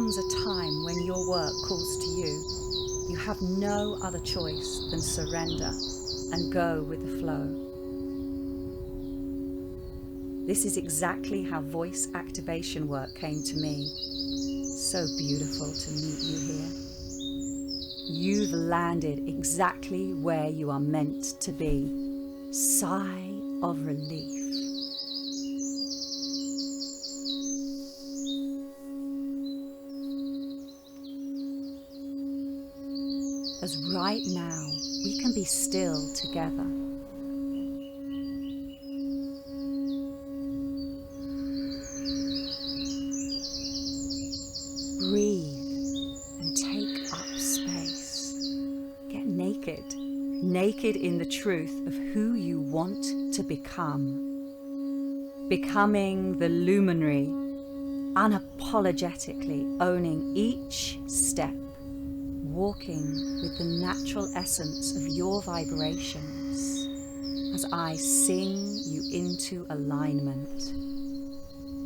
comes a time when your work calls to you, you have no other choice than surrender and go with the flow. This is exactly how voice activation work came to me. So beautiful to meet you here. You've landed exactly where you are meant to be. Sigh of relief. As right now, we can be still together. Breathe and take up space. Get naked, naked in the truth of who you want to become. Becoming the luminary, unapologetically owning each step, walking with the natural essence of your vibrations as I sing you into alignment,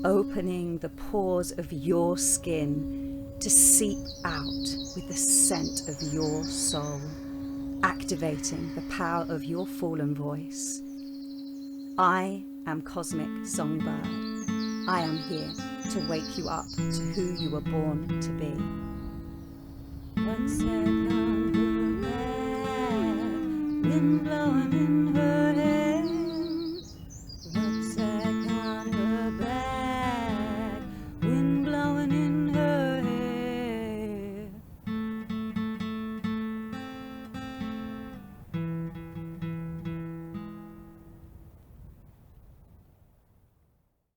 opening the pores of your skin to seep out with the scent of your soul, activating the power of your fallen voice. I am Cosmic Songbird. I am here to wake you up to who you were born to be. One second, wind blowing in her